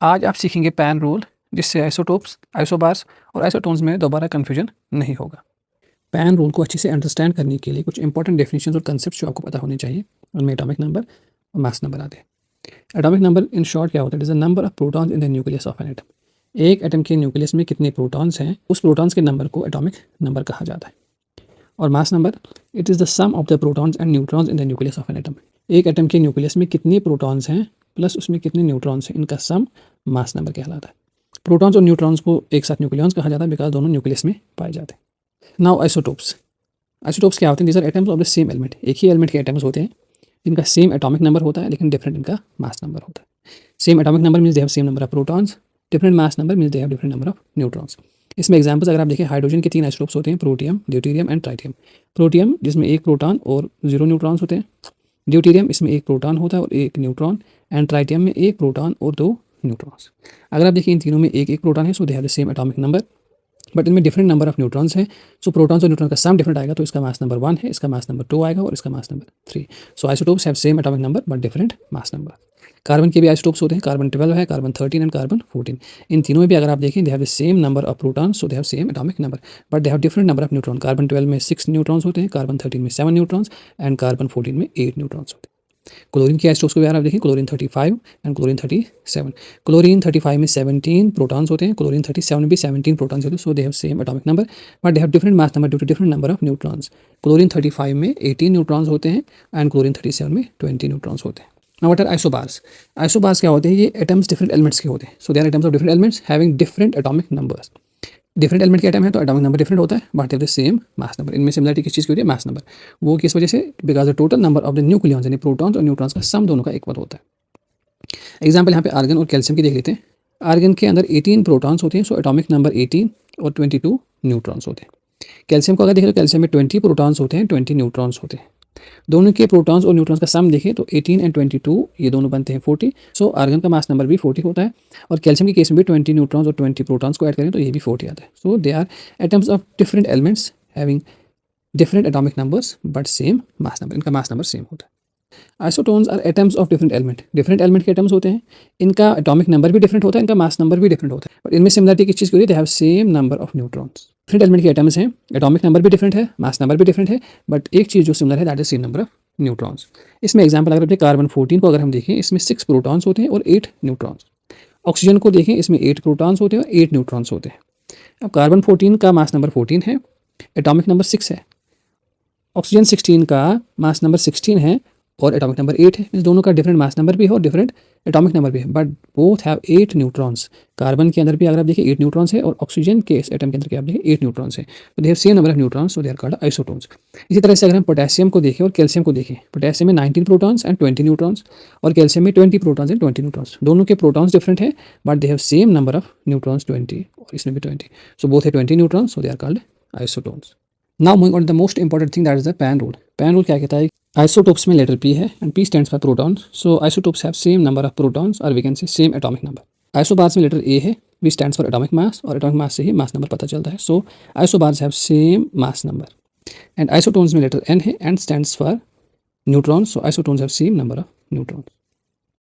आज आप सीखेंगे पैन रूल, जिससे आइसोटोप्स, आइसोबार्स और आइसोटोन्स में दोबारा कन्फ्यूजन नहीं होगा। पैन रूल को अच्छे से अंडरस्टैंड करने के लिए कुछ इंपॉर्टेंट डेफिनेशंस और कंसेप्ट जो आपको पता होने चाहिए, उनमें एटॉमिक नंबर और मास नंबर आते हैं। एटॉमिक नंबर इन शॉर्ट क्या होता है? It is the number of protons in the nucleus of an atom. एक एटम के न्यूक्लियस में कितने प्रोटॉन्स हैं, उस प्रोटॉन्स के नंबर को एटॉमिक नंबर कहा जाता है। और mass number, it is the sum of the protons and neutrons in the nucleus of an atom. एक एटम के न्यूक्लियस में कितने प्रोटॉन्स हैं प्लस उसमें कितने न्यूट्रॉन्स हैं, इनका सम मास नंबर कहलाता है। प्रोटॉन्स और न्यूट्रॉन्स को एक साथ न्यूक्लियॉन्स कहा जाता है, बिकॉज दोनों न्यूक्लियस में पाए जाते हैं। Now isotopes. आइसोटोप्स क्या होते हैं? These are atoms of the same element. एक ही एलिमेंट के एटम्स होते हैं जिनका सेम एटॉमिक नंबर होता है, लेकिन डिफरेंट इनका मास नंबर होता है। Same atomic number means they have same number of protons, different mass number means they have different number of neutrons. इसमें एग्जाम्पल्स अगर आप देखें, हाइड्रोजन के 3 आइसोटोप्स होते हैं, protium, deuterium and tritium. Protium जिसमें 1 प्रोटॉन और 0 न्यूट्रॉन्स होते हैं, ड्यूटेरियम इसमें 1 प्रोटॉन होता है और 1 न्यूट्रॉन, एंड ट्राइटियम में 1 प्रोटॉन और 2 न्यूट्रॉन्स। अगर आप देखिए इन तीनों में 1 प्रोटॉन है, so they have the same atomic number, but इनमें डिफरेंट नंबर ऑफ न्यूट्रॉन्स हैं। सो प्रोटॉन्स और न्यूट्रॉन का सम डिफरेंट आएगा, तो इसका मास नंबर 1 है, इसका मास नंबर 2 आएगा और इसका mass number 3। So isotopes have same atomic number but different mass number. Carbon के भी आइसोटोप्स होते हैं, कार्बन 12 है, कार्बन 13 एंड कार्बन 14। इन तीनों में भी अगर आप देखें, दे have the same number of protons, so they have same atomic number, but they have different number of neutron. Carbon 12 में 6 न्यूट्रॉन्स होते हैं, कार्बन 13 में 7 न्यूट्रॉन्स एंड कार्बन 14 में 8 न्यूट्रॉन्स होते हैं। क्लोरीन के आइसोटोप्स को भी अगर आप देखें, क्लोरीन 35 एंड क्लोरीन 37। क्लोरीन 35 में 17 प्रोटॉन्स होते हैं, क्लोरीन 37 में भी 17 प्रोटॉन्स होते हैं, so they have same atomic number but they have different mass number due to different number of neutrons. Chlorine 35 में 18 न्यूट्रॉन्स होते हैं एंड क्लोरीन 37 में 20 न्यूट्रॉन्स होते हैं। Now what are isobars? Isobars क्या होते हैं? ये एटम्स डिफरेंट एलिमेंट्स के होते हैं, so they are atoms of different elements having different atomic numbers. Different element के एटम है तो एटॉमिक नंबर डिफरेंट होता है, but have the same mass number. इनमें सिमिलरिटी किस चीज़ की होती है? Mass number. वो किस वजह से? Because the total number of the nucleons, यानी प्रोटॉन्स और न्यूट्रॉन्स का सम दोनों का इक्वल होता है। एग्जाम्पल यहाँ पे आर्गन और कैल्शियम की देख लेते हैं। आर्गन के अंदर 18 प्रोटॉन्स होते हैं, सो एटॉमिक नंबर 18 और 22 न्यूट्रॉन्स होते हैं। कैल्शियम को अगर देखें तो कैल्शियम में 20 प्रोटॉन्स होते हैं, 20 न्यूट्रॉन्स होते हैं। दोनों के प्रोटॉन्स और न्यूट्रॉन्स का सम देखें तो 18 एंड 22 ये दोनों बनते हैं 40। सो आर्गन का मास नंबर भी 40 होता है, और कैल्शियम के केस में भी 20 न्यूट्रॉन्स और 20 प्रोटॉन्स को ऐड करें तो ये भी 40 आता है। So they are atoms of different elements having different atomic numbers but same mass number. इनका मास नंबर सेम होता है। Isotones are atoms of different element. Different element के एटम्स होते हैं, इनका एटॉमिक नंबर भी डिफरेंट होता है, इनका मास नंबर भी डिफरेंट होता है, बट इनमें सिमिलरिटी किस चीज़ की होती है? दे have same number of neutrons. Different element के एटम्स हैं, एटॉमिक नंबर भी डिफरेंट है, मास नंबर भी डिफरेंट है, बट एक चीज़ जो सिमिलर है that is same number of neutrons. इसमें एग्जाम्पल अगर अपने कार्बन 14 को अगर हम देखें, इसमें 6 प्रोटॉन्स होते हैं और 8 न्यूट्रॉन्स। ऑक्सीजन को देखें, इसमें 8 प्रोटॉन्स होते हैं और 8 न्यूट्रॉन्स होते हैं। अब कार्बन 14 का मास नंबर 14 है, एटॉमिक नंबर 6 है। ऑक्सीजन 16 का मास नंबर 16 है और एटॉमिक नंबर 8 है। मीन्स दोनों का डिफरेंट मास नंबर भी है और डिफरेंट एटॉमिक नंबर भी है, but both have 8 neutrons. Carbon के अंदर भी अगर आप देखिए 8 न्यूट्रॉन्स है, और ऑक्सीजन के एटम के अंदर क्या आप देखिए 8 न्यूट्रॉन्स है, तो they have same number of neutrons, so they are called isotones. इसी तरह से अगर हम पोटेशियम को देखें और कैल्शियम को देखें, पोटेशियम में 19 प्रोटॉन्स एंड 20 न्यूट्रॉन्स, और कैल्शियम में 20 प्रोटॉन्स एंड 20 न्यूट्रॉन्स। दोनों के प्रोटॉन्स डिफरेंट है, but they have same number of neutrons 20, और इसमें भी 20, सो बोथ है 20 neutrons, so they are called isotones. Now moving on the most important thing that is the pan rule. Pan rule क्या कहता है? Isotopes में letter P है and P stands for protons, so isotopes have same number of protons और we can say same atomic number. Isobars में letter A है, V stands for atomic mass, और atomic मास से ही मास नंबर पता चलता है, so isobars have same mass number. And isotones में letter N है, N stands for neutrons, so isotones have same number of neutrons.